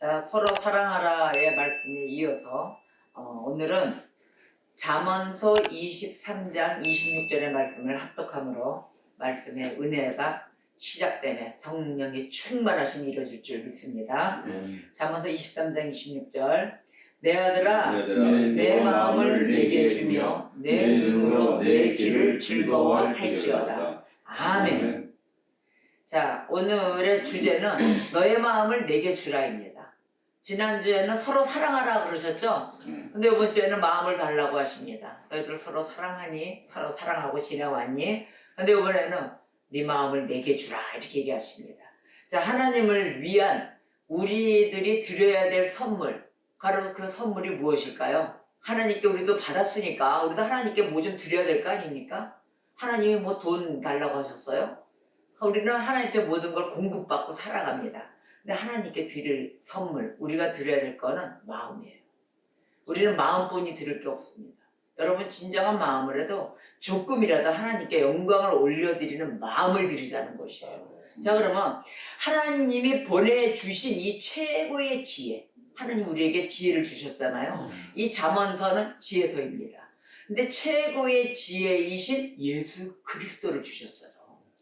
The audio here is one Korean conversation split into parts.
자, 서로 사랑하라의 말씀에 이어서 오늘은 잠언서 23장 26절의 말씀을 합독함으로 말씀의 은혜가 시작되며 성령의 충만하심이 이루어질 줄 믿습니다. 잠언서 23장 26절 내 아들아 내 마음을 내게 주며 내 눈으로 내 길을 즐거워할지어다. 아멘. 자, 오늘의 주제는 너의 마음을 내게 주라입니다. 지난주에는 서로 사랑하라 그러셨죠? 근데 이번 주에는 마음을 달라고 하십니다. 너희들 서로 사랑하니? 서로 사랑하고 지내왔니? 근데 이번에는 네 마음을 내게 주라 이렇게 얘기하십니다. 자, 하나님을 위한 우리들이 드려야 될 선물, 바로 그 선물이 무엇일까요? 하나님께 우리도 받았으니까 우리도 하나님께 뭐 좀 드려야 될 거 아닙니까? 하나님이 뭐 돈 달라고 하셨어요? 우리는 하나님께 모든 걸 공급받고 살아갑니다. 근데 하나님께 드릴 선물, 우리가 드려야 될 거는 마음이에요. 우리는 마음뿐이 드릴 게 없습니다. 여러분 진정한 마음을 해도 조금이라도 하나님께 영광을 올려드리는 마음을 드리자는 것이에요. 자, 그러면 하나님이 보내주신 이 최고의 지혜, 하나님 우리에게 지혜를 주셨잖아요. 이 잠언서는 지혜서입니다. 근데 최고의 지혜이신 예수 그리스도를 주셨어요.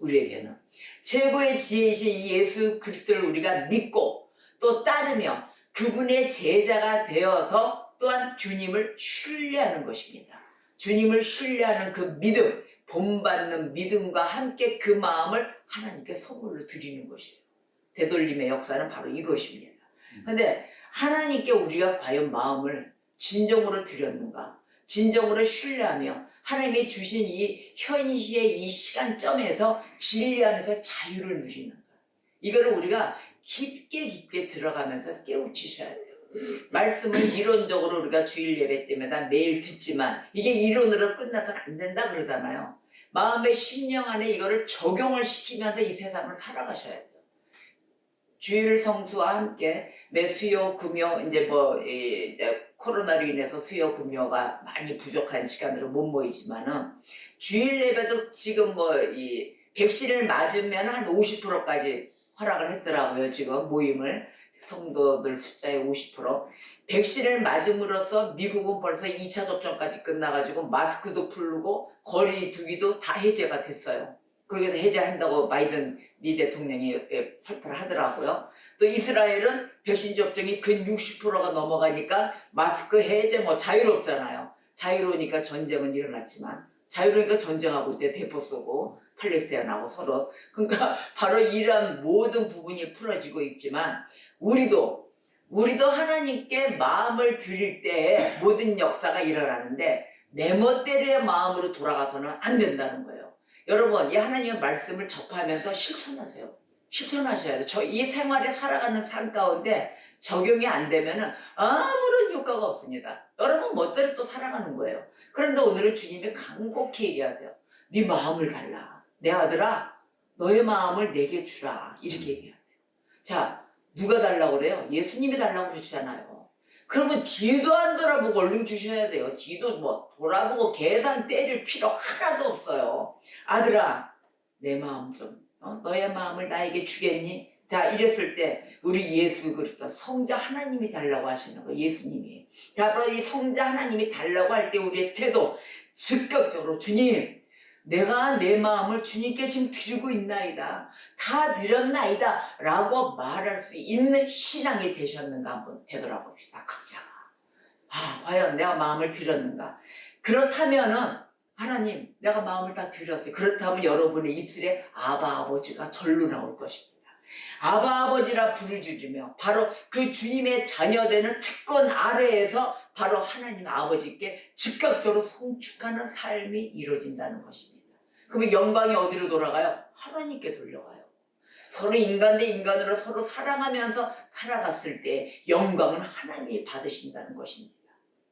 우리에게는 최고의 지혜이신 예수 그리스도를 우리가 믿고 또 따르며 그분의 제자가 되어서 또한 주님을 신뢰하는 것입니다. 주님을 신뢰하는 그 믿음, 본받는 믿음과 함께 그 마음을 하나님께 선물로 드리는 것이에요. 되돌림의 역사는 바로 이것입니다. 그런데 하나님께 우리가 과연 마음을 진정으로 드렸는가? 진정으로 신뢰하며 하나님이 주신 이 현시의 이 시간점에서 진리 안에서 자유를 누리는 것. 이거를 우리가 깊게 들어가면서 깨우치셔야 돼요. 말씀은 이론적으로 우리가 주일 예배 때마다 매일 듣지만 이게 이론으로 끝나서는 안 된다 그러잖아요. 마음의 심령 안에 이거를 적용을 시키면서 이 세상을 살아가셔야 돼요. 주일 성수와 함께 매 수요 금요 이제 코로나로 인해서 수요 금요가 많이 부족한 시간으로 못 모이지만은 주일 예배도 지금 이 백신을 맞으면 한 50%까지 허락을 했더라고요. 지금 모임을 성도들 숫자의 50%. 백신을 맞음으로써 미국은 벌써 2차 접종까지 끝나가지고 마스크도 풀고 거리 두기도 다 해제가 됐어요. 그렇게 해제한다고 바이든 미 대통령이 설파를 하더라고요. 또 이스라엘은 백신 접종이 근 60%가 넘어가니까 마스크 해제 자유롭잖아요. 자유로우니까 전쟁은 일어났지만 자유로우니까 전쟁하고 있대. 대포 쏘고 팔레스타인하고 서로. 그러니까 바로 이런 모든 부분이 풀어지고 있지만 우리도 하나님께 마음을 드릴 때에 모든 역사가 일어나는데 내 멋대로의 마음으로 돌아가서는 안 된다는 거예요. 여러분, 이 하나님의 말씀을 접하면서 실천하세요. 실천하셔야 돼요. 이 생활에 살아가는 삶 가운데 적용이 안 되면 아무런 효과가 없습니다. 여러분 멋대로 또 살아가는 거예요. 그런데 오늘은 주님이 간곡히 얘기하세요. 네 마음을 달라. 내 아들아, 너의 마음을 내게 주라. 이렇게 얘기하세요. 자, 누가 달라고 그래요? 예수님이 달라고 그러시잖아요. 그러면 뒤도 안 돌아보고 얼른 주셔야 돼요. 뒤도 돌아보고 계산 때릴 필요 하나도 없어요. 아들아, 내 마음 좀, 너의 마음을 나에게 주겠니? 자, 이랬을 때 우리 예수 그리스도 성자 하나님이 달라고 하시는 거예요. 예수님이. 자, 바로 이 성자 하나님이 달라고 할 때 우리의 태도 즉각적으로 주님, 내가 내 마음을 주님께 지금 드리고 있나이다. 다 드렸나이다. 라고 말할 수 있는 신앙이 되셨는가 한번 되돌아봅시다. 각자가. 과연 내가 마음을 드렸는가. 그렇다면은 하나님, 내가 마음을 다 드렸어요. 그렇다면 여러분의 입술에 아바 아버지가 절로 나올 것입니다. 아바 아버지라 부르짖으며 바로 그 주님의 자녀되는 특권 아래에서 바로 하나님 아버지께 즉각적으로 송축하는 삶이 이루어진다는 것입니다. 그러면 영광이 어디로 돌아가요? 하나님께 돌려가요. 서로 인간 대 인간으로 서로 사랑하면서 살아갔을 때 영광은 하나님이 받으신다는 것입니다.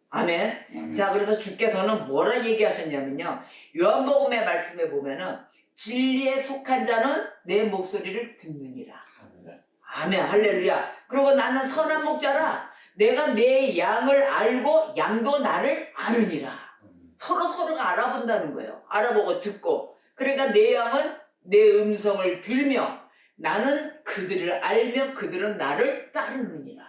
아멘. 자, 그래서 주께서는 뭐라 얘기하셨냐면요. 요한복음의 말씀에 보면은 진리에 속한 자는 내 목소리를 듣느니라. 아멘. 할렐루야. 그리고 나는 선한 목자라. 내가 내 양을 알고 양도 나를 아느니라. 서로가 알아본다는 거예요. 알아보고 듣고. 그러니까 내 양은 내 음성을 들으며 나는 그들을 알며 그들은 나를 따르느니라.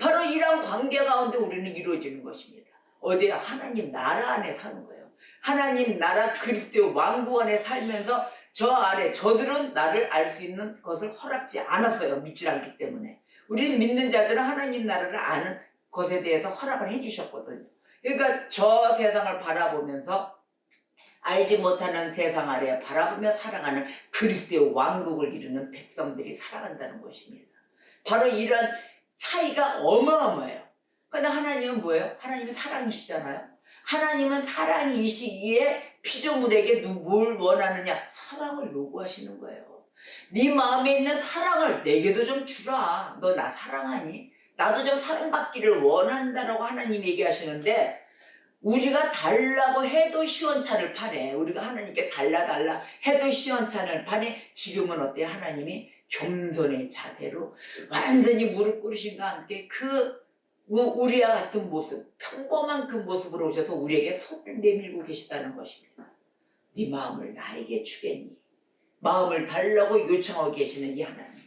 바로 이런 관계 가운데 우리는 이루어지는 것입니다. 어디야? 하나님 나라 안에 사는 거예요. 하나님 나라 그리스도의 왕국 안에 살면서 저 아래 저들은 나를 알 수 있는 것을 허락지 않았어요. 믿지 않기 때문에. 우리는 믿는 자들은 하나님 나라를 아는 것에 대해서 허락을 해주셨거든요. 그러니까 저 세상을 바라보면서 알지 못하는 세상 아래 바라보며 살아가는 그리스도의 왕국을 이루는 백성들이 살아간다는 것입니다. 바로 이런 차이가 어마어마해요. 그런데 하나님은 뭐예요? 하나님은 사랑이시잖아요. 하나님은 사랑이시기에 피조물에게 뭘 원하느냐? 사랑을 요구하시는 거예요. 네 마음에 있는 사랑을 내게도 좀 주라. 너 나 사랑하니? 나도 좀 사랑받기를 원한다라고 하나님 얘기하시는데 우리가 달라고 해도 시원찮을 판에 우리가 하나님께 달라 해도 시원찮을 판에 지금은 어때요? 하나님이 겸손의 자세로 완전히 무릎 꿇으신과 함께 그 우리와 같은 모습, 평범한 그 모습으로 오셔서 우리에게 손을 내밀고 계시다는 것입니다. 네 마음을 나에게 주겠니? 마음을 달라고 요청하고 계시는 이 하나님.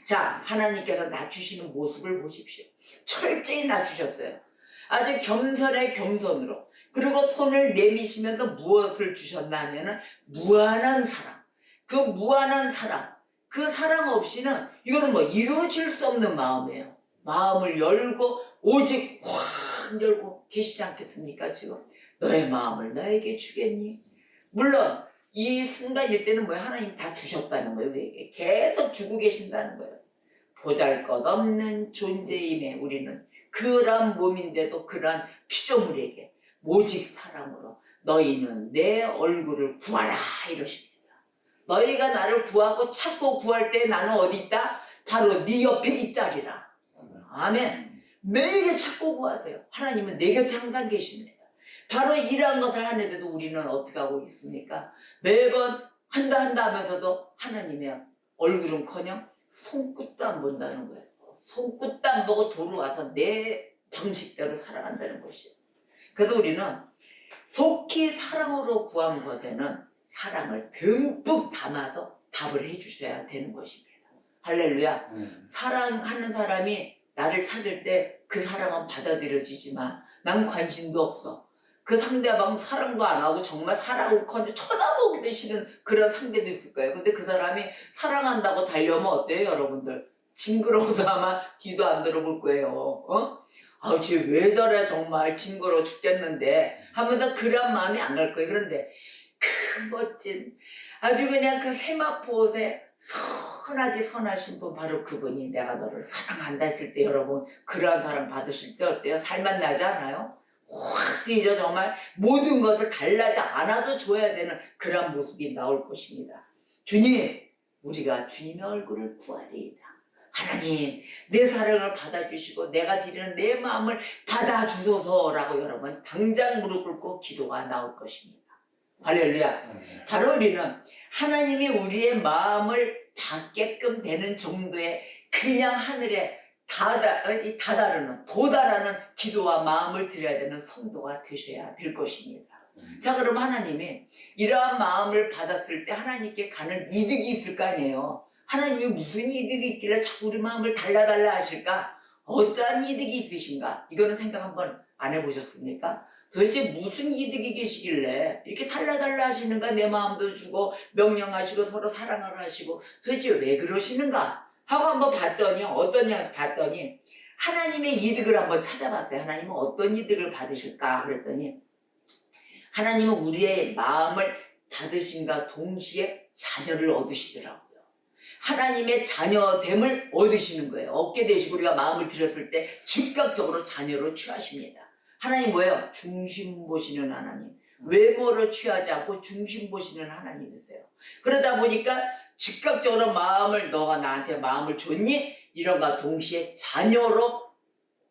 자, 하나님께서 낮추시는 모습을 보십시오. 철저히 낮추셨어요. 아주 겸손의 겸손으로. 그리고 손을 내미시면서 무엇을 주셨나 하면은 무한한 사랑. 그 무한한 사랑. 그 사랑 없이는 이거는 뭐 이루어질 수 없는 마음이에요. 마음을 열고 오직 확 열고 계시지 않겠습니까? 지금 너의 마음을 나에게 주겠니? 물론 이 순간일 때는 뭐예요? 하나님 다 주셨다는 거예요. 우리에게 계속 주고 계신다는 거예요. 보잘것없는 존재임에 우리는 그러한 몸인데도 그러한 피조물에게 오직 사랑으로 너희는 내 얼굴을 구하라 이러십니다. 너희가 나를 구하고 찾고 구할 때 나는 어디 있다? 바로 네 옆에 있다리라. 아멘. 매일 찾고 구하세요. 하나님은 내 곁에 항상 계십니다. 바로 이러한 것을 하는데도 우리는 어떻게 하고 있습니까? 매번 한다 하면서도 하나님의 얼굴은커녕 손끝도 안 본다는 거예요. 손끝도 안 보고 돌아와서 내 방식대로 살아간다는 것이에요. 그래서 우리는 속히 사랑으로 구한 것에는 사랑을 듬뿍 담아서 답을 해주셔야 되는 것입니다. 할렐루야. 사랑하는 사람이 나를 찾을 때 그 사랑은 받아들여지지만 난 관심도 없어. 그 상대방 사랑도 안 하고 정말 사랑을커녕 쳐다보기도 싫은 그런 상대도 있을 거예요. 근데 그 사람이 사랑한다고 달려오면 어때요, 여러분들? 징그러워서 아마 뒤도 안 들어볼 거예요. 아우, 쟤 왜 저래 정말 징그러워 죽겠는데 하면서 그런 마음이 안 갈 거예요. 그런데 그 멋진 아주 그냥 그 세마포옷에 선하디 선하신 분 바로 그분이 내가 너를 사랑한다 했을 때 여러분 그러한 사람 받으실 때 어때요? 살맛 나지 않아요? 확 뛰죠. 정말 모든 것을 달라지 않아도 줘야 되는 그런 모습이 나올 것입니다. 주님, 우리가 주님의 얼굴을 구하리이다. 하나님, 내 사랑을 받아주시고 내가 드리는 내 마음을 받아주소서라고 여러분 당장 무릎 꿇고 기도가 나올 것입니다. 할렐루야. 바로 우리는 하나님이 우리의 마음을 받게끔 되는 정도의 그냥 하늘에 도달하는 기도와 마음을 드려야 되는 성도가 되셔야 될 것입니다. 자, 그럼 하나님이 이러한 마음을 받았을 때 하나님께 가는 이득이 있을 거 아니에요. 하나님이 무슨 이득이 있길래 자꾸 우리 마음을 달라달라 하실까? 어떠한 이득이 있으신가? 이거는 생각 한번 안 해보셨습니까? 도대체 무슨 이득이 계시길래 이렇게 달라달라 하시는가? 내 마음도 주고 명령하시고 서로 사랑을 하시고 도대체 왜 그러시는가? 하고 한번 봤더니 어떠냐 봤더니 하나님의 이득을 한번 찾아봤어요. 하나님은 어떤 이득을 받으실까? 그랬더니 하나님은 우리의 마음을 받으심과 동시에 자녀를 얻으시더라고요. 하나님의 자녀됨을 얻으시는 거예요. 얻게 되시고 우리가 마음을 들였을 때 즉각적으로 자녀로 취하십니다. 하나님 뭐예요? 중심 보시는 하나님. 외모를 취하지 않고 중심 보시는 하나님이세요. 그러다 보니까 즉각적으로 마음을 너가 나한테 마음을 줬니? 이런가 동시에 자녀로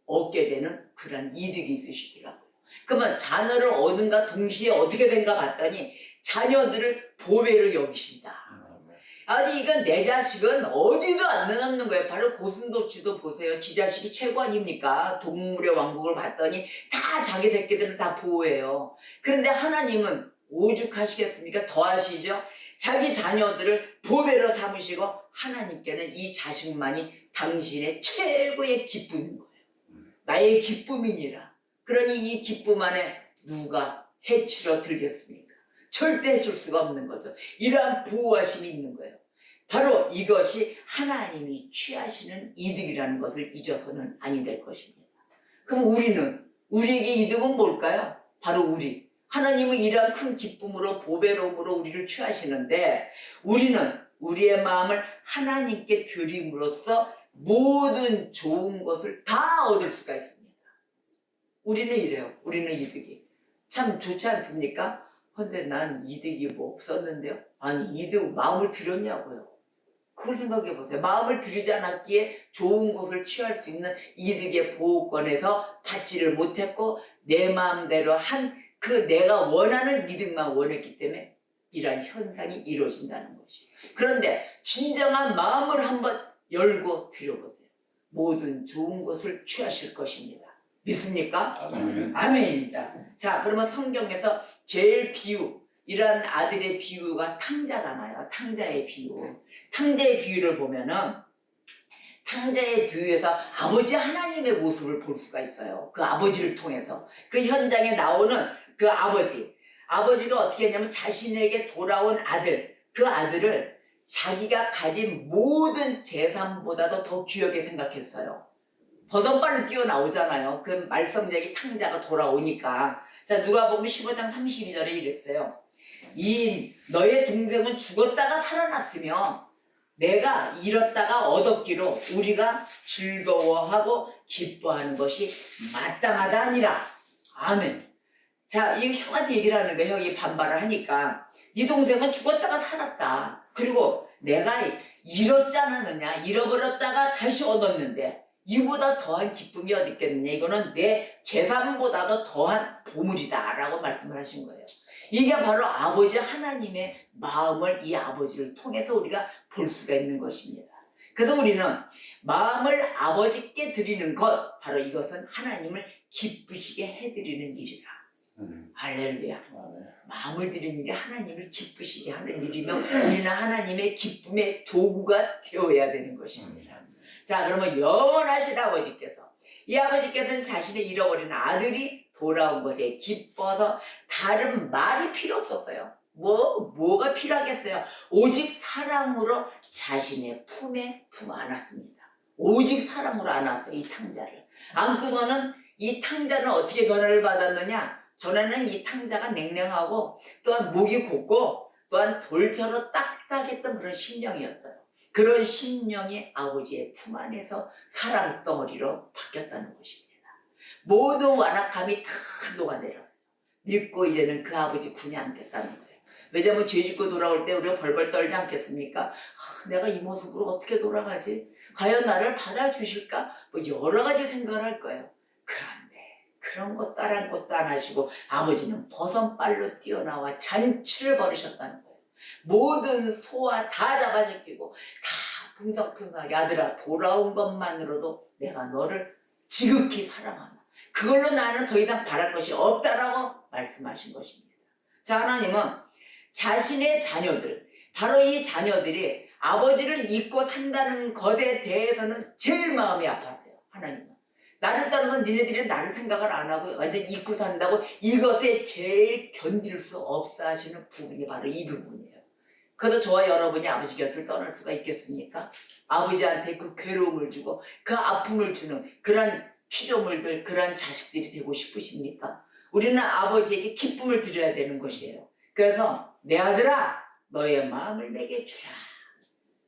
얻게 되는 그런 이득이 있으시더라고요. 그러면 자녀를 얻은가 동시에 어떻게 된가 봤더니 자녀들을 보배로 여기신다. 아니 이건 내 자식은 어디도 안 내놓는 거예요. 바로 고슴도치도 보세요. 지 자식이 최고 아닙니까? 동물의 왕국을 봤더니 다 자기 새끼들을 다 보호해요. 그런데 하나님은 오죽하시겠습니까? 더 하시죠? 자기 자녀들을 보배로 삼으시고 하나님께는 이 자식만이 당신의 최고의 기쁨인 거예요. 나의 기쁨이니라. 그러니 이 기쁨 안에 누가 해치러 들겠습니까? 절대 해칠 수가 없는 거죠. 이러한 보호하심이 있는 거예요. 바로 이것이 하나님이 취하시는 이득이라는 것을 잊어서는 아니 될 것입니다. 그럼 우리에게 이득은 뭘까요? 바로 우리. 하나님은 이러한 큰 기쁨으로 보배로움으로 우리를 취하시는데 우리는 우리의 마음을 하나님께 드림으로써 모든 좋은 것을 다 얻을 수가 있습니다. 우리는 이래요. 우리는 이득이. 참 좋지 않습니까? 근데 난 이득이 뭐 없었는데요? 아니 이득 마음을 들였냐고요. 그걸 생각해 보세요. 마음을 들이지 않았기에 좋은 것을 취할 수 있는 이득의 보호권에서 받지를 못했고 내 마음대로 한 그 내가 원하는 이득만 원했기 때문에 이러한 현상이 이루어진다는 것이에요. 그런데 진정한 마음을 한번 열고 들여보세요. 모든 좋은 것을 취하실 것입니다. 믿습니까? 아멘. 아멘입니다. 자, 그러면 성경에서 제일 이러한 아들의 비유가 탕자잖아요. 탕자의 비유. 탕자의 비유를 보면은 탕자의 비유에서 아버지 하나님의 모습을 볼 수가 있어요. 그 아버지를 통해서. 그 현장에 나오는 그 아버지가 어떻게 했냐면 자신에게 돌아온 그 아들을 자기가 가진 모든 재산보다도 더 귀하게 생각했어요. 버선발로 뛰어나오잖아요. 그 말썽쟁이 탕자가 돌아오니까. 자, 누가복음 15장 32절에 이랬어요. 너의 동생은 죽었다가 살아났으며 내가 잃었다가 얻었기로 우리가 즐거워하고 기뻐하는 것이 마땅하다 하니라. 아멘. 자, 이 형한테 얘기를 하는 거예요. 형이 반발을 하니까. 네 동생은 죽었다가 살았다. 그리고 내가 잃었지 않았느냐. 잃어버렸다가 다시 얻었는데 이보다 더한 기쁨이 어디 있겠느냐. 이거는 내 재산보다도 더한 보물이다 라고 말씀을 하신 거예요. 이게 바로 아버지 하나님의 마음을 이 아버지를 통해서 우리가 볼 수가 있는 것입니다. 그래서 우리는 마음을 아버지께 드리는 것, 바로 이것은 하나님을 기쁘시게 해드리는 일이다. 할렐루야. 마음을 드리는 일이 하나님을 기쁘시게 하는 일이며 우리는 하나님의 기쁨의 도구가 되어야 되는 것입니다. 자, 그러면 영원하신 아버지께서, 이 아버지께서는 자신의 잃어버린 아들이 돌아온 것에 기뻐서 다른 말이 필요 없었어요. 뭐가 필요하겠어요? 오직 사랑으로 자신의 품에 안았습니다. 오직 사랑으로 안았어요. 이 탕자를 안고서는 이 탕자는 어떻게 변화를 받았느냐? 전에는 이 탕자가 냉랭하고 또한 목이 곧고 또한 돌처럼 딱딱했던 그런 심령이었어요. 그런 심령이 아버지의 품 안에서 사랑덩어리로 바뀌었다는 것입니다. 모든 완악함이 다 녹아내렸어요. 믿고 이제는 그 아버지 군에 안겠다는 거예요. 왜냐면 죄 짓고 돌아올 때 우리가 벌벌 떨지 않겠습니까? 내가 이 모습으로 어떻게 돌아가지? 과연 나를 받아주실까? 뭐 여러 가지 생각을 할 거예요. 그런데 그런 것 다른 것도 안 하시고 아버지는 버선발로 뛰어나와 잔치를 벌이셨다는 거예요. 모든 소와 다 잡아잡히고 다 풍성풍성하게 아들아 돌아온 것만으로도 내가 너를 지극히 사랑하나 그걸로 나는 더 이상 바랄 것이 없다라고 말씀하신 것입니다. 자, 하나님은 자신의 자녀들, 바로 이 자녀들이 아버지를 잊고 산다는 것에 대해서는 제일 마음이 아파하세요. 하나님은 나를 따라서 니네들이 나를 생각을 안 하고 완전히 잊고 산다고 이것에 제일 견딜 수 없어 하시는 부분이 바로 이 부분이에요. 그래서 저와 여러분이 아버지 곁을 떠날 수가 있겠습니까? 아버지한테 그 괴로움을 주고 그 아픔을 주는 그런 피조물들, 그런 자식들이 되고 싶으십니까? 우리는 아버지에게 기쁨을 드려야 되는 것이에요. 그래서 내 아들아 너의 마음을 내게 주라.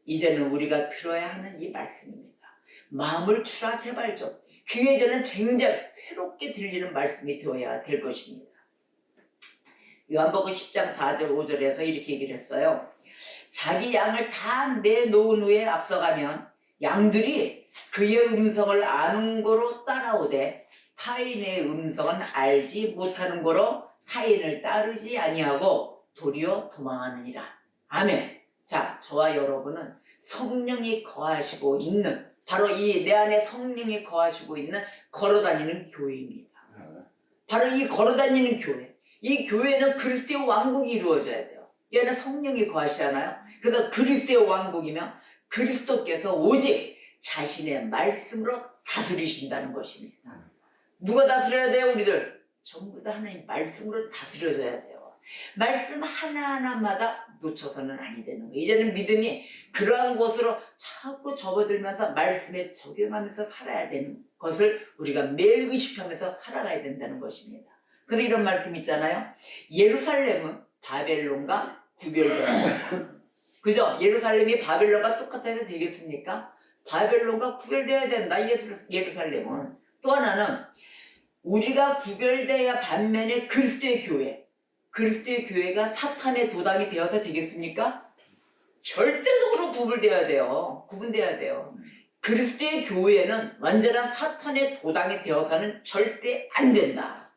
이제는 우리가 들어야 하는 이 말씀입니다. 마음을 주라 제발 좀. 귀에 저는 쟁쟁 새롭게 들리는 말씀이 되어야 될 것입니다. 요한복음 10장 4절 5절에서 이렇게 얘기를 했어요. 자기 양을 다 내놓은 후에 앞서가면 양들이 그의 음성을 아는 거로 따라오되 타인의 음성은 알지 못하는 거로 타인을 따르지 아니하고 도리어 도망하느니라. 아멘. 자, 저와 여러분은 성령이 거하시고 있는 바로 이 내 안에 성령이 거하시고 있는 걸어다니는 교회입니다. 바로 이 걸어다니는 교회. 이 교회는 그리스도의 왕국이 이루어져야 돼요. 얘는 성령이 거하시잖아요. 그래서 그리스도의 왕국이면 그리스도께서 오직 자신의 말씀으로 다스리신다는 것입니다. 누가 다스려야 돼요? 우리들 전부 다 하나님 말씀으로 다스려져야 돼요. 말씀 하나하나마다 놓쳐서는 아니 되는 거예요. 이제는 믿음이 그러한 것으로 자꾸 접어들면서 말씀에 적용하면서 살아야 되는 것을 우리가 매일 의식하면서 살아가야 된다는 것입니다. 그래서 이런 말씀 있잖아요. 예루살렘은 바벨론과 구별되어야 된다. 그죠? 예루살렘이 바벨론과 똑같아서 되겠습니까? 바벨론과 구별되어야 된다. 예루살렘은. 또 하나는 우리가 구별돼야 반면에 그리스도의 교회가 사탄의 도당이 되어서 되겠습니까? 절대적으로 구분돼야 돼요. 그리스도의 교회는 완전한 사탄의 도당이 되어서는 절대 안 된다.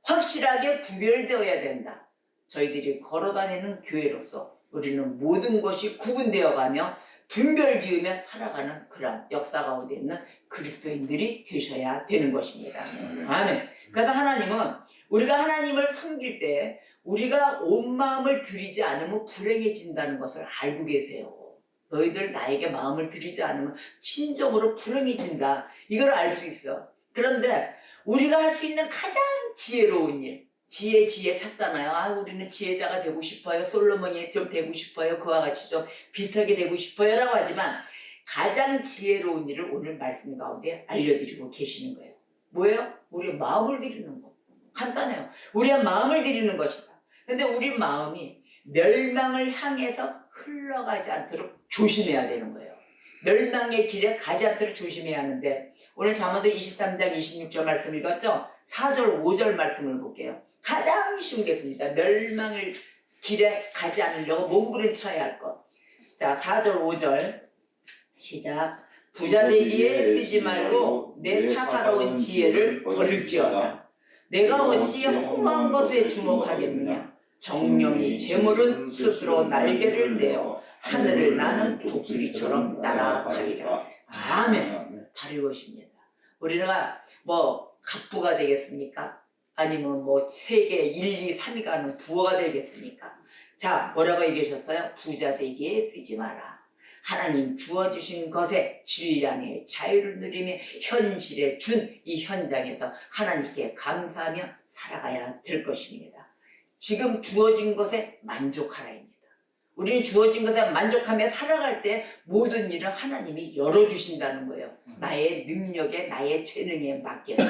확실하게 구별되어야 된다. 저희들이 걸어다니는 교회로서 우리는 모든 것이 구분되어 가며 분별지으며 살아가는 그런 역사 가운데 있는 그리스도인들이 되셔야 되는 것입니다. 아멘. 그래서 하나님은 우리가 하나님을 섬길 때 우리가 온 마음을 들이지 않으면 불행해진다는 것을 알고 계세요. 너희들 나에게 마음을 들이지 않으면 진정으로 불행해진다. 이걸 알 수 있어. 그런데 우리가 할 수 있는 가장 지혜로운 일, 지혜 찾잖아요. 우리는 지혜자가 되고 싶어요. 솔로몬이 좀 되고 싶어요. 그와 같이 좀 비슷하게 되고 싶어요. 라고 하지만 가장 지혜로운 일을 오늘 말씀 가운데 알려드리고 계시는 거예요. 뭐예요? 우리의 마음을 드리는 거. 간단해요. 우리의 마음을 드리는 것이다. 근데 우리 마음이 멸망을 향해서 흘러가지 않도록 조심해야 되는 거예요. 멸망의 길에 가지 않도록 조심해야 하는데 오늘 잠언도 23장 26절 말씀 읽었죠? 4절 5절 말씀을 볼게요. 가장 쉬운 게 있습니다. 멸망을 길에 가지 않으려고 몸부림쳐야 할 것. 자, 4절 5절 시작. 부자 되기에 쓰지 말고 내 사사로운 지혜를 버릴지어다. 내가 어찌 험한 것에 주목하겠느냐. 정령이 재물은 스스로 날개를 내어 하늘을 나는 독수리처럼 날아가리라. 아멘. 바로 이것입니다. 우리가 갑부가 되겠습니까? 아니면 세계 1, 2, 3위가 하는 부호가 되겠습니까? 자, 뭐라고 얘기하셨어요? 부자 되기에 쓰지 마라. 하나님 주어주신 것에 질량의 자유를 누리며 현실에 준 이 현장에서 하나님께 감사하며 살아가야 될 것입니다. 지금 주어진 것에 만족하라입니다. 우리는 주어진 것에 만족하며 살아갈 때 모든 일을 하나님이 열어주신다는 거예요. 나의 능력에 나의 재능에 맡겨서.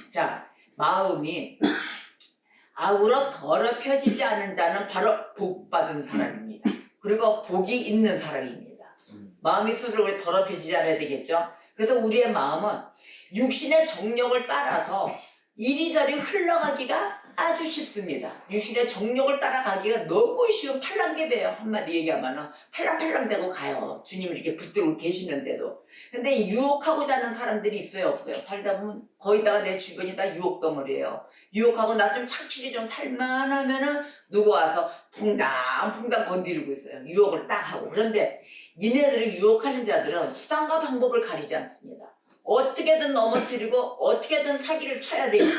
자, 마음이 악으로 더럽혀지지 않은 자는 바로 복받은 사람입니다. 그리고 복이 있는 사람입니다. 마음이 스스로 우리 더럽혀지지 않아야 되겠죠. 그래서 우리의 마음은 육신의 정욕을 따라서 이리저리 흘러가기가 아주 쉽습니다. 육신의 정욕을 따라가기가 너무 쉬운 팔랑개배예요. 한마디 얘기하면 팔랑팔랑대고 가요. 주님을 이렇게 붙들고 계시는데도. 근데 유혹하고자 하는 사람들이 있어요, 없어요? 살다 보면 거의 다 내 주변이 다 유혹덩어리예요. 유혹하고 나 좀 착실히 좀 살만하면은 누구 와서 퐁당퐁당 건드리고 있어요. 유혹을 딱 하고. 그런데 니네들을 유혹하는 자들은 수단과 방법을 가리지 않습니다. 어떻게든 넘어뜨리고 어떻게든 사기를 쳐야 되겠죠.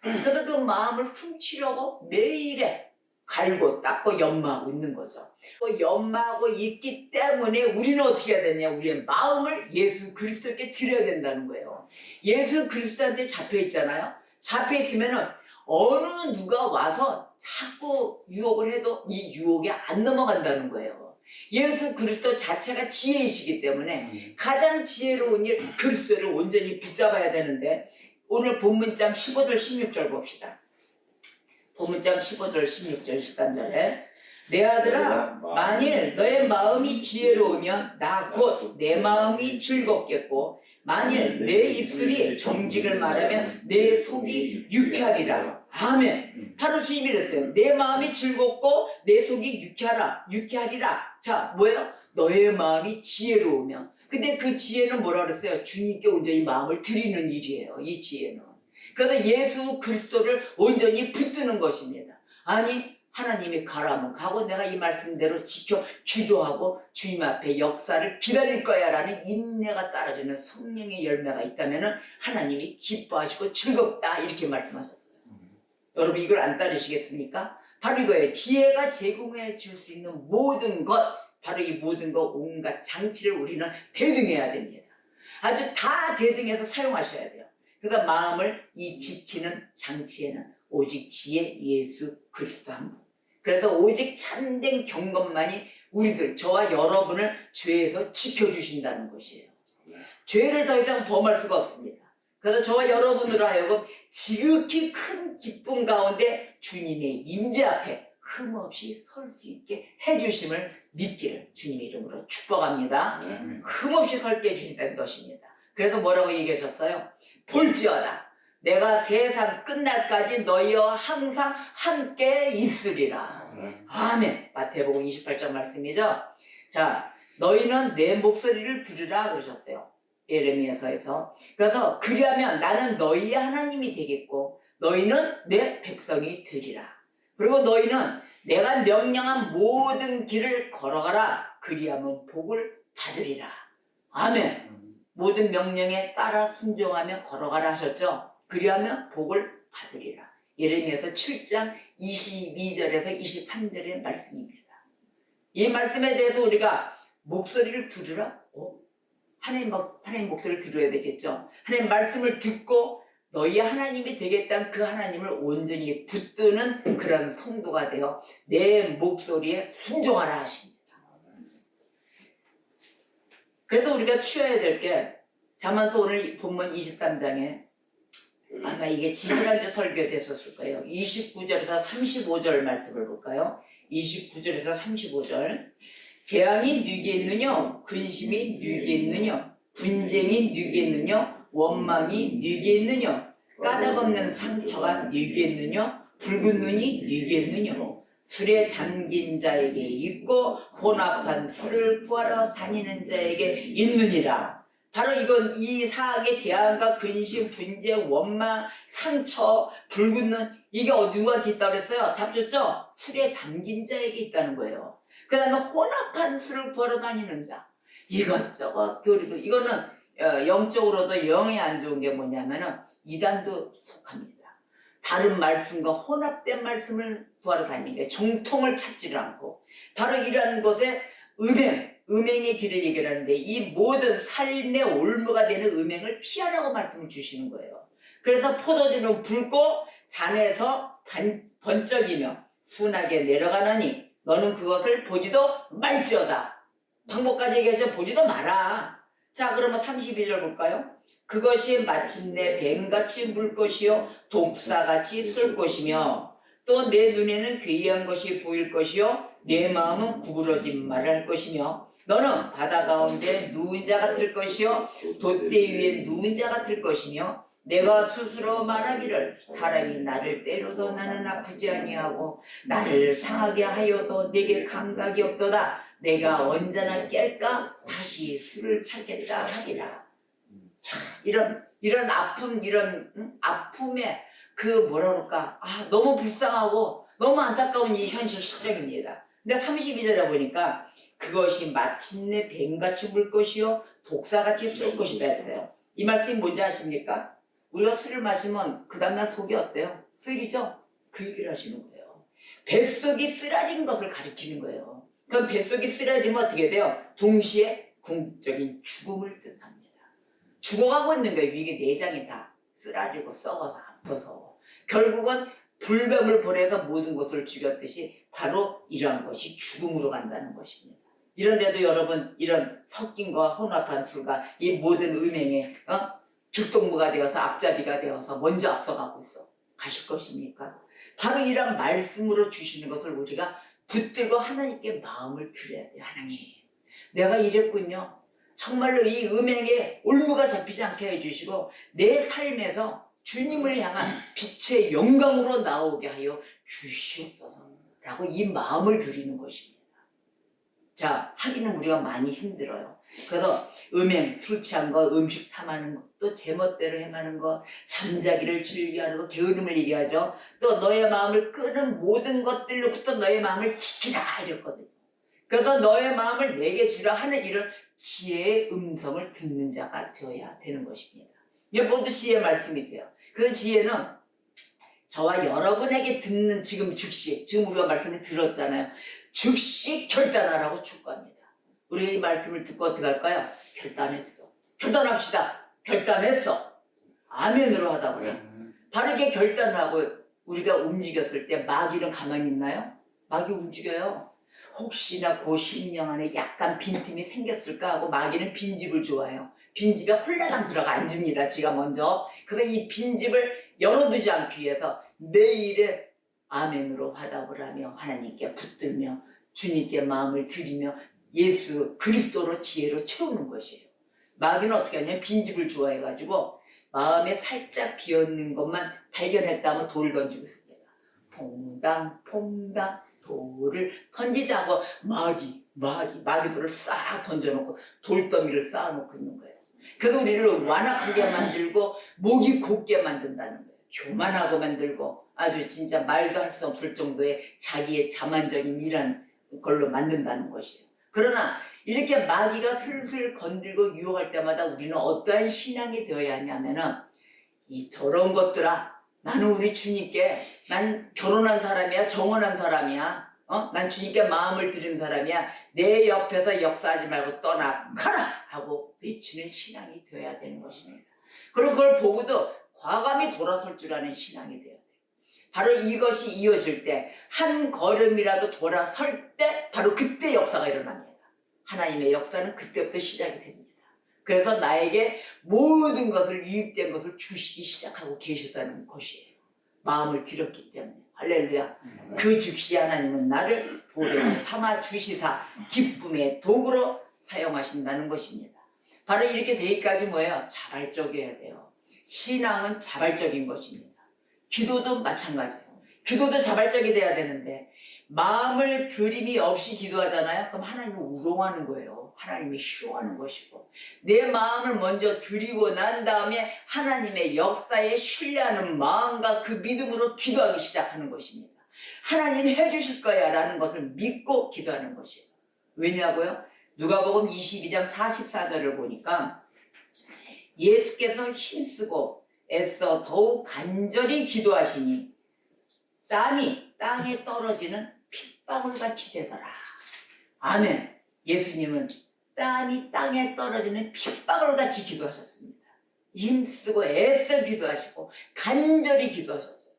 그래서 그 마음을 훔치려고 매일에 갈고 닦고 연마하고 있는 거죠. 또 연마하고 있기 때문에 우리는 어떻게 해야 되냐? 우리의 마음을 예수 그리스도께 드려야 된다는 거예요. 예수 그리스도한테 잡혀 있잖아요. 잡혀 있으면은 어느 누가 와서 자꾸 유혹을 해도 이 유혹에 안 넘어간다는 거예요. 예수 그리스도 자체가 지혜이시기 때문에 가장 지혜로운 일 그리스도를 온전히 붙잡아야 되는데 오늘 본문장 15절 16절 봅시다. 본문장 15절 16절 13절에 내 아들아 만일 너의 마음이 지혜로우면 나 곧 내 마음이 즐겁겠고 만일 내 입술이 정직을 말하면 내 속이 유쾌하리라. 아멘. 바로 주님이 그랬어요. 내 마음이 즐겁고 내 속이 유쾌하리라. 자, 뭐예요? 너의 마음이 지혜로우면. 근데 그 지혜는 뭐라 그랬어요? 주님께 온전히 마음을 드리는 일이에요. 이 지혜는. 그래서 예수 그리스도를 온전히 붙드는 것입니다. 아니 하나님이 가라면 가고 내가 이 말씀대로 지켜 기도하고 주님 앞에 역사를 기다릴 거야 라는 인내가 따라주는 성령의 열매가 있다면 하나님이 기뻐하시고 즐겁다 이렇게 말씀하셨어요. 여러분 이걸 안 따르시겠습니까? 바로 이거예요. 지혜가 제공해 줄 수 있는 모든 것 바로 이 모든 것 온갖 장치를 우리는 대등해야 됩니다. 아주 다 대등해서 사용하셔야 돼요. 그래서 마음을 이 지키는 장치에는 오직 지혜 예수 그리스도 한 분. 그래서 오직 참된 경건만이 우리들, 저와 여러분을 죄에서 지켜주신다는 것이에요. 죄를 더 이상 범할 수가 없습니다. 그래서 저와 여러분으로 하여금 지극히 큰 기쁨 가운데 주님의 임재 앞에 흠없이 설 수 있게 해주심을 믿기를 주님의 이름으로 축복합니다. 흠없이 설게 해주신다는 것입니다. 그래서 뭐라고 얘기하셨어요? 볼지어다 내가 세상 끝날까지 너희와 항상 함께 있으리라. 아멘. 마태복음 28장 말씀이죠. 자, 너희는 내 목소리를 들으라 그러셨어요. 예레미야서에서. 그래서 그리하면 나는 너희의 하나님이 되겠고 너희는 내 백성이 되리라. 그리고 너희는 내가 명령한 모든 길을 걸어가라. 그리하면 복을 받으리라. 아멘. 모든 명령에 따라 순종하며 걸어가라 하셨죠. 그리하면 복을 받으리라. 예레미야서 7장 22절에서 23절의 말씀입니다. 이 말씀에 대해서 우리가 목소리를 들으라? 하나님 목소리를 들어야 되겠죠. 하나님 말씀을 듣고 너희 하나님이 되겠다는 그 하나님을 온전히 붙드는 그런 성도가 되어 내 목소리에 순종하라 하십니다. 그래서 우리가 취해야 될 게 잠언서 오늘 본문 23장에 아마 이게 지난주 설교에 됐었을 거예요. 29절에서 35절 말씀을 볼까요? 29절에서 35절. 재앙이 누게 있느냐? 근심이 누게 있느냐? 분쟁이 누게 있느냐? 원망이 누게 있느냐? 까닭없는 상처가 누게 있느냐? 붉은 눈이 누게 있느냐? 술에 잠긴 자에게 있고 혼합한 술을 구하러 다니는 자에게 있느니라. 바로 이건 이 사악의 재앙과 근심, 분쟁, 원망, 상처, 붉은 눈 이게 누구한테 있다고 그랬어요? 답 줬죠? 술에 잠긴 자에게 있다는 거예요. 그 다음에 혼합한 술을 구하러 다니는 자. 이것저것 교리도 이거는 영적으로도 영이 안 좋은 게 뭐냐면은 이단도 속합니다. 다른 말씀과 혼합된 말씀을 구하러 다니는 게 정통을 찾지를 않고 바로 이러한 것에 음행의 길을 얘기하는데 이 모든 삶의 올무가 되는 음행을 피하라고 말씀을 주시는 거예요. 그래서 포도주는 붉고 잔에서 번쩍이며 순하게 내려가느니 너는 그것을 보지도 말지어다. 방법까지 얘기해서 보지도 마라. 자, 그러면 32절 볼까요? 그것이 마침내 뱀같이 물 것이요 독사같이 쓸 것이며 또 내 눈에는 괴이한 것이 보일 것이요 내 마음은 구부러진 말을 할 것이며 너는 바다 가운데 누운 자 같을 것이요 돛대 위에 누운 자 같을 것이며 내가 스스로 말하기를 사람이 나를 때려도 나는 아프지 아니하고 나를 상하게 하여도 내게 감각이 없도다. 내가 언제나 깰까 다시 술을 찾겠다 하리라. 자, 이런 아픔, 아픔에 그 뭐라 그럴까? 너무 불쌍하고 너무 안타까운 이 현실 실정입니다. 근데 32절에 보니까 그것이 마침내 뱀같이 물 것이요 독사같이 쏠 것이다 했어요. 이 말씀이 뭔지 아십니까? 우리가 술을 마시면 그 다음날 속이 어때요? 쓰리죠? 그 얘기를 하시는 거예요. 뱃속이 쓰라린 것을 가리키는 거예요. 그럼 뱃속이 쓰라리면 어떻게 돼요? 동시에 궁극적인 죽음을 뜻합니다. 죽어가고 있는 거예요. 이게 내장이 다 쓰라리고 썩어서 아파서 결국은 불뱀을 보내서 모든 것을 죽였듯이 바로 이러한 것이 죽음으로 간다는 것입니다. 이런데도 여러분 이런 섞인 것과 혼합한 술과 이 모든 음행에 죽동무가 되어서 앞잡이가 되어서 먼저 앞서가고 있어. 가실 것입니까? 바로 이런 말씀으로 주시는 것을 우리가 붙들고 하나님께 마음을 드려야 돼요. 하나님, 내가 이랬군요. 정말로 이 음행에 올무가 잡히지 않게 해주시고 내 삶에서 주님을 향한 빛의 영광으로 나오게 하여 주시옵소서 라고 이 마음을 드리는 것입니다. 자, 하기는 우리가 많이 힘들어요. 그래서 음행, 술 취한 것, 음식 탐하는 것, 또 제멋대로 행하는 것, 잠자기를 즐겨하는 것, 게으름을 얘기하죠. 또 너의 마음을 끄는 모든 것들로부터 너의 마음을 지키라 이랬거든요. 그래서 너의 마음을 내게 주라 하는 이런 지혜의 음성을 듣는 자가 되어야 되는 것입니다. 이게 모두 지혜의 말씀이세요. 그래서 지혜는 저와 여러분에게 듣는 지금 즉시, 지금 우리가 말씀을 들었잖아요. 즉시 결단하라고 촉구합니다. 우리가 이 말씀을 듣고 어떻게 할까요? 결단했어. 결단합시다. 결단했어. 아멘으로 하다 보니 바르게 결단하고 우리가 움직였을 때 마귀는 가만히 있나요? 마귀 움직여요. 혹시나 그 심령 안에 약간 빈틈이 생겼을까 하고 마귀는 빈집을 좋아해요. 빈집에 홀라당 들어가 앉습니다. 지가 먼저. 그래서 이 빈집을 열어두지 않기 위해서 매일의 아멘으로 화답을 하며 하나님께 붙들며 주님께 마음을 드리며 예수 그리스도로 지혜로 채우는 것이에요. 마귀는 어떻게 하냐면 빈집을 좋아해가지고 마음에 살짝 비었는 것만 발견했다면 돌을 던지고 있습니다. 퐁당 퐁당 돌을 던지자고 마귀돌을 싹 던져놓고 돌더미를 쌓아놓고 있는 거예요. 그래서 우리를 완악하게 만들고 목이 곧게 만든다는 거예요. 교만하고 만들고 아주 진짜 말도 할 수 없을 정도의 자기의 자만적인 이런 걸로 만든다는 것이에요. 그러나 이렇게 마귀가 슬슬 건들고 유혹할 때마다 우리는 어떠한 신앙이 되어야 하냐면은 이 저런 것들아, 나는 우리 주님께, 난 결혼한 사람이야, 정혼한 사람이야, 난 주님께 마음을 드린 사람이야, 내 옆에서 역사하지 말고 떠나가라 하고 외치는 신앙이 되어야 되는 것입니다. 그리고 그걸 보고도 과감히 돌아설 줄 아는 신앙이 되어야 돼요. 바로 이것이 이어질 때, 한 걸음이라도 돌아설 때 바로 그때 역사가 일어납니다. 하나님의 역사는 그때부터 시작이 됩니다. 그래서 나에게 모든 것을, 유익된 것을 주시기 시작하고 계셨다는 것이에요. 마음을 드렸기 때문에. 할렐루야. 그 즉시 하나님은 나를 보배로 삼아 주시사 기쁨의 도구로 사용하신다는 것입니다. 바로 이렇게 되기까지 뭐예요? 자발적이어야 돼요. 신앙은 자발적인 것입니다. 기도도 마찬가지예요. 기도도 자발적이 돼야 되는데 마음을 들임이 없이 기도하잖아요. 그럼 하나님을 우롱하는 거예요. 하나님이 싫어하는 것이고, 내 마음을 먼저 드리고 난 다음에 하나님의 역사에 신뢰하는 마음과 그 믿음으로 기도하기 시작하는 것입니다. 하나님 해주실 거야 라는 것을 믿고 기도하는 것이에요. 왜냐고요? 누가복음 22장 44절을 보니까 예수께서 힘쓰고 애써 더욱 간절히 기도하시니 땀이 땅에 떨어지는 핏방울같이 되더라. 아멘. 예수님은 땀이 땅에 떨어지는 핏방울같이 기도하셨습니다. 힘쓰고 애써 기도하시고 간절히 기도하셨어요.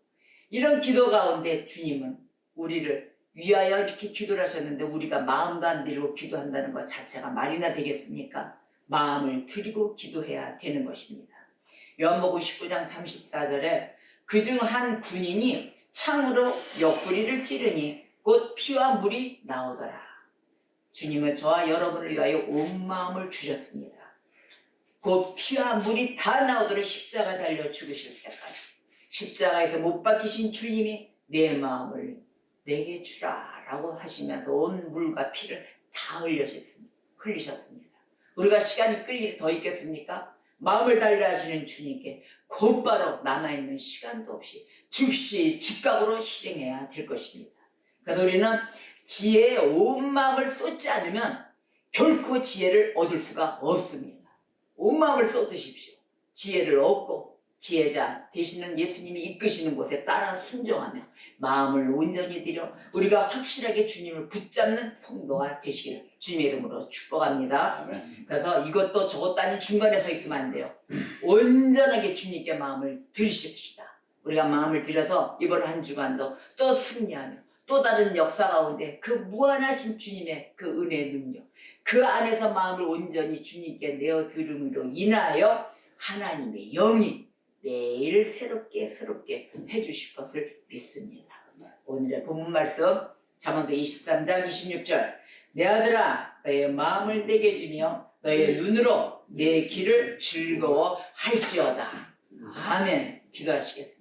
이런 기도 가운데 주님은 우리를 위하여 이렇게 기도를 하셨는데 우리가 마음도 안 드리고 기도한다는 것 자체가 말이나 되겠습니까? 마음을 드리고 기도해야 되는 것입니다. 요한복음 19장 34절에 그중 한 군인이 창으로 옆구리를 찌르니 곧 피와 물이 나오더라. 주님은 저와 여러분을 위하여 온 마음을 주셨습니다. 곧 피와 물이 다 나오도록 십자가 달려 죽으실 때까지. 십자가에서 못 박히신 주님이 내 마음을 내게 주라 라고 하시면서 온 물과 피를 다 흘리셨습니다. 우리가 시간이 끌 일이 더 있겠습니까? 마음을 달려 하시는 주님께 곧바로 남아있는 시간도 없이 즉시 즉각으로 실행해야 될 것입니다. 그래서 우리는 지혜에 온 마음을 쏟지 않으면 결코 지혜를 얻을 수가 없습니다. 온 마음을 쏟으십시오. 지혜를 얻고 지혜자 되시는 예수님이 이끄시는 곳에 따라 순종하며 마음을 온전히 들여 우리가 확실하게 주님을 붙잡는 성도가 되시기를 주님의 이름으로 축복합니다. 아멘. 그래서 이것도 저것도 아닌 중간에 서 있으면 안 돼요. 온전하게 주님께 마음을 들이십시다. 우리가 마음을 들여서 이번 한 주간도 또 승리하며 또 다른 역사 가운데 그 무한하신 주님의 그 은혜의 능력, 그 안에서 마음을 온전히 주님께 내어 들음으로 인하여 하나님의 영이 매일 새롭게 해주실 것을 믿습니다. 오늘의 본문 말씀 잠언서 23장 26절 내 아들아 너의 마음을 내게 주며 너의 눈으로 내 길을 즐거워할지어다. 아멘. 기도하시겠습니다.